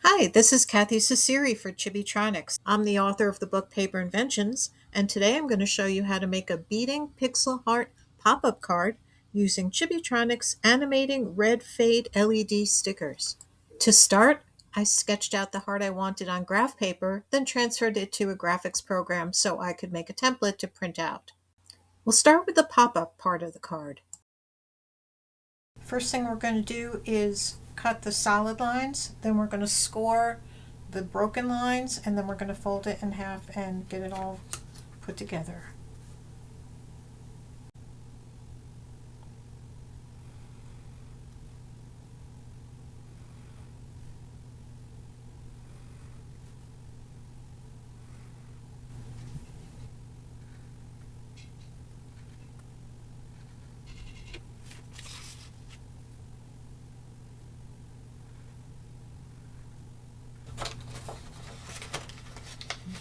Hi, this is Kathy Ceceri for Chibitronics. I'm the author of the book Paper Inventions, and today I'm going to show you how to make a beading pixel heart pop-up card using Chibitronics Animating Red Fade LED stickers. To start, I sketched out the heart I wanted on graph paper, then transferred it to a graphics program so I could make a template to print out. We'll start with the pop-up part of the card. First thing we're going to do is cut the solid lines, then we're going to score the broken lines, and then we're going to fold it in half and get it all put together.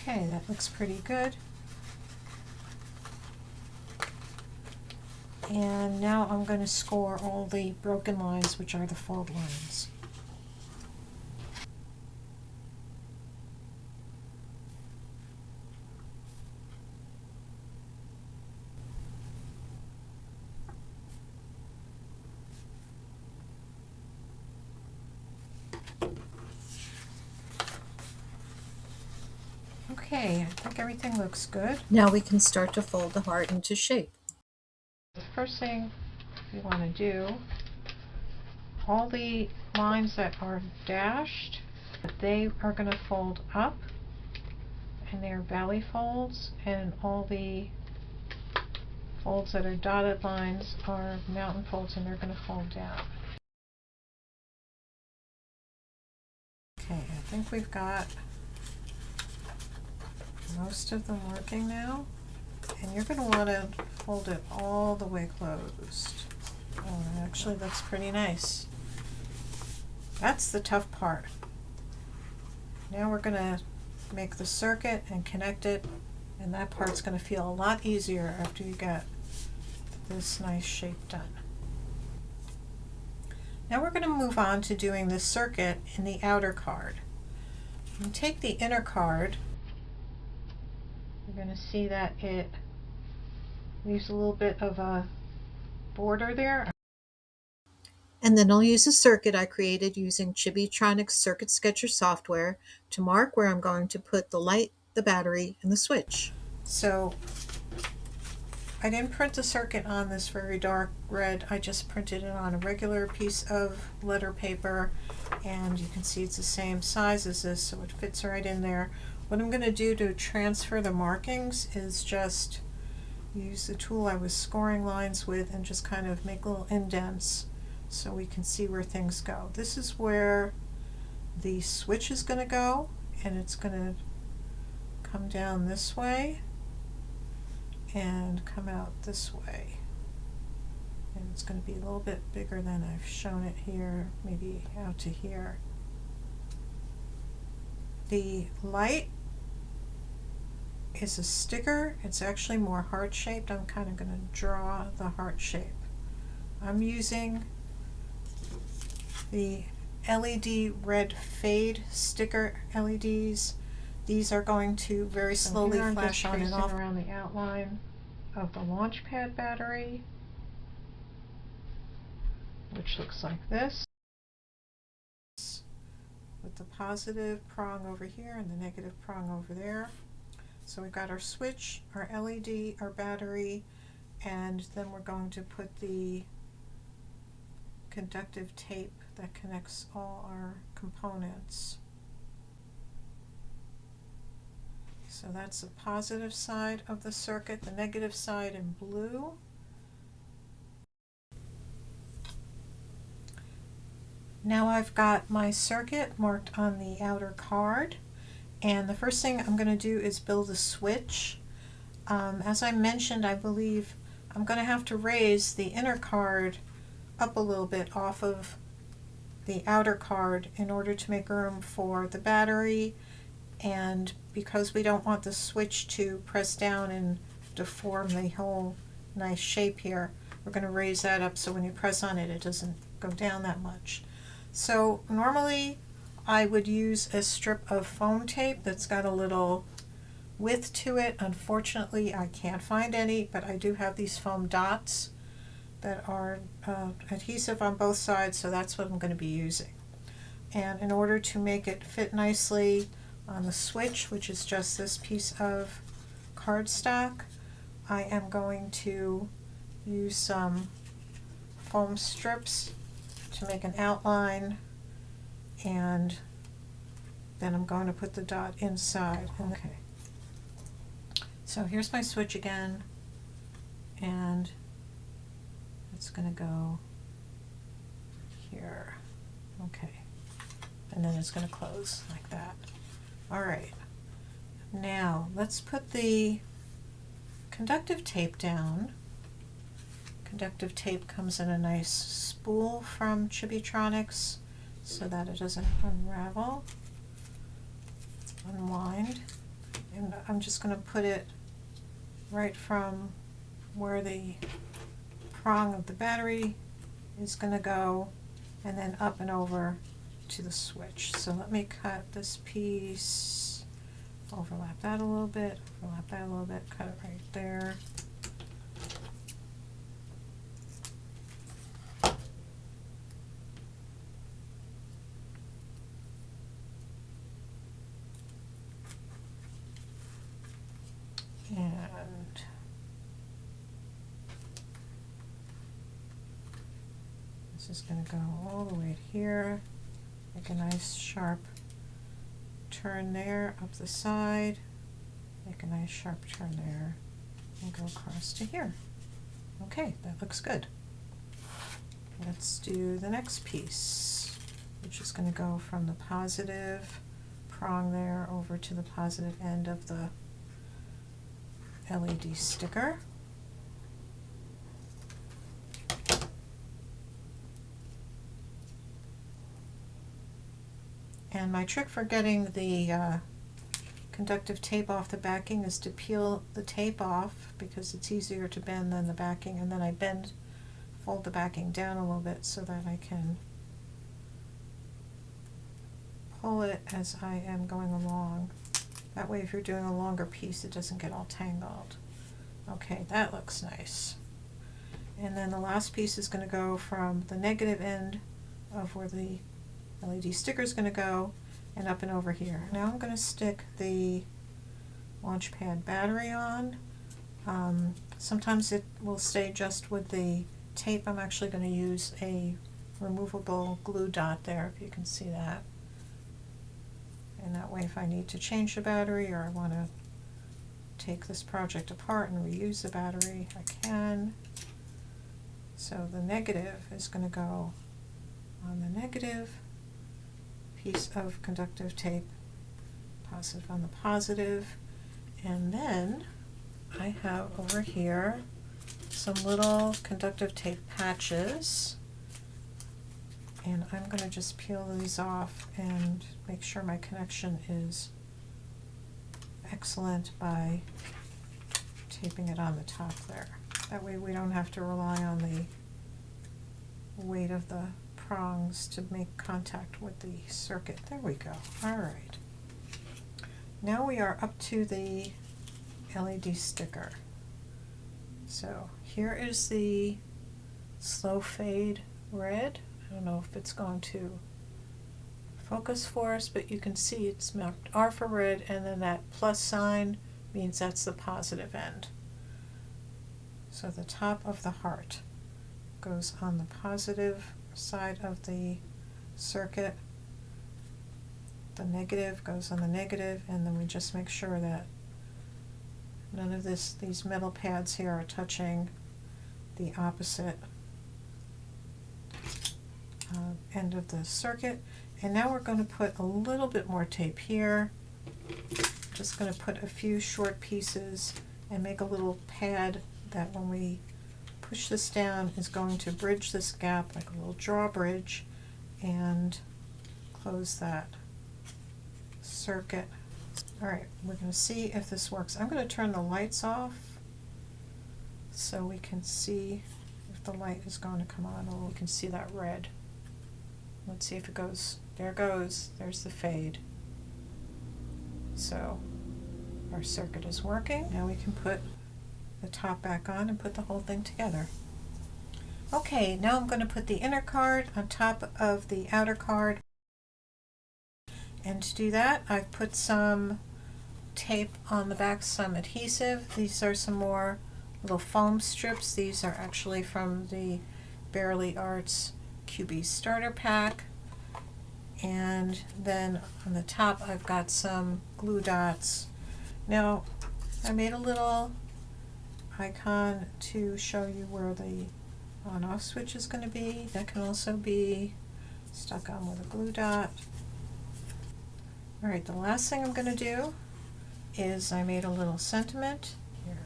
Okay, that looks pretty good. And now I'm going to score all the broken lines, which are the fold lines. Okay, I think everything looks good. Now we can start to fold the heart into shape. The first thing we want to do, all the lines that are dashed, they are going to fold up, and they're valley folds, and all the folds that are dotted lines are mountain folds, and they're going to fold down. Okay, I think we've got most of them working now, and you're going to want to fold it all the way closed. Oh, it actually looks pretty nice. That's the tough part. Now we're going to make the circuit and connect it, and that part's going to feel a lot easier after you get this nice shape done. Now we're going to move on to doing this circuit in the outer card. You take the inner card. You're going to see that it leaves a little bit of a border there. And then I'll use a circuit I created using Chibitronics Circuit Sketcher software to mark where I'm going to put the light, the battery, and the switch. So I didn't print the circuit on this very dark red. I just printed it on a regular piece of letter paper, and you can see it's the same size as this, so it fits right in there. What I'm going to do to transfer the markings is just use the tool I was scoring lines with and just kind of make little indents so we can see where things go. This is where the switch is going to go, and it's going to come down this way and come out this way. And it's going to be a little bit bigger than I've shown it here, maybe out to here. The light is a sticker. It's actually more heart-shaped. I'm kind of going to draw the heart shape. I'm using the LED red fade sticker LEDs. These are going to very slowly flash on and off around the outline of the launch pad battery, which looks like this, with the positive prong over here and the negative prong over there. So we've got our switch, our LED, our battery, and then we're going to put the conductive tape that connects all our components. So that's the positive side of the circuit, the negative side in blue. Now I've got my circuit marked on the outer card, and the first thing I'm going to do is build a switch. As I mentioned, I believe I'm going to have to raise the inner card up a little bit off of the outer card in order to make room for the battery, and because we don't want the switch to press down and deform the whole nice shape here, we're going to raise that up so when you press on it, it doesn't go down that much. So normally I would use a strip of foam tape that's got a little width to it. Unfortunately, I can't find any, but I do have these foam dots that are adhesive on both sides, so that's what I'm going to be using. And in order to make it fit nicely on the switch, which is just this piece of cardstock, I am going to use some foam strips to make an outline, and then I'm going to put the dot inside. Okay. So here's my switch again, and it's going to go here. Okay. And then it's going to close like that. All right. Now let's put the conductive tape down. Conductive tape comes in a nice spool from Chibitronics so that it doesn't unravel, unwind. And I'm just going to put it right from where the prong of the battery is going to go, and then up and over to the switch. So let me cut this piece, overlap that a little bit, overlap that a little bit, cut it right there. And this is going to go all the way here. Make a nice sharp turn there up the side. Make a nice sharp turn there and go across to here. Okay, that looks good. Let's do the next piece, which is going to go from the positive prong there over to the positive end of the LED sticker. And my trick for getting the conductive tape off the backing is to peel the tape off, because it's easier to bend than the backing, and then I fold the backing down a little bit so that I can pull it as I am going along. That way if you're doing a longer piece, it doesn't get all tangled. Okay, that looks nice. And then the last piece is going to go from the negative end of where the LED sticker is going to go and up and over here. Now I'm going to stick the launch pad battery on. Sometimes it will stay just with the tape. I'm actually going to use a removable glue dot there, if you can see that. And that way if I need to change the battery, or I want to take this project apart and reuse the battery, I can. So the negative is going to go on the negative piece of conductive tape, positive on the positive, and then I have over here some little conductive tape patches, and I'm going to just peel these off and make sure my connection is excellent by taping it on the top there. That way we don't have to rely on the weight of the prongs to make contact with the circuit. There we go. All right. Now we are up to the LED sticker. So here is the slow fade red. I don't know if it's going to focus for us, but you can see it's marked R for red, and then that plus sign means that's the positive end. So the top of the heart goes on the positive side of the circuit, the negative goes on the negative, and then we just make sure that none of these metal pads here are touching the opposite end of the circuit. And now we're going to put a little bit more tape here. Just going to put a few short pieces and make a little pad that when we push this down is going to bridge this gap like a little drawbridge and close that circuit. Alright, we're going to see if this works. I'm going to turn the lights off so we can see if the light is going to come on. Oh, we can see that red. Let's see if it goes there goes. There's the fade. So our circuit is working. Now we can put the top back on and put the whole thing together. Okay, now I'm going to put the inner card on top of the outer card. And to do that, I've put some tape on the back, some adhesive. These are some more little foam strips. These are actually from the Barely Arts QB starter pack. And then on the top I've got some glue dots. Now I made a little icon to show you where the on-off switch is going to be. That can also be stuck on with a glue dot. Alright, the last thing I'm going to do is I made a little sentiment here,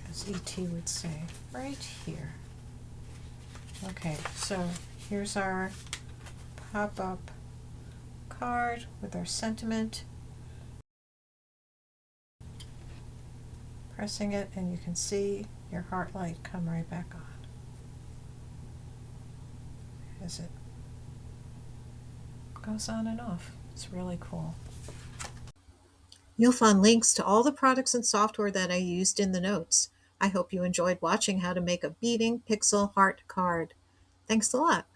as E.T. would say, right here. Okay, so here's our pop-up card with our sentiment. Pressing it and you can see your heart light come right back on as it goes on and off. It's really cool. You'll find links to all the products and software that I used in the notes. I hope you enjoyed watching how to make a beating pixel heart card. Thanks a lot.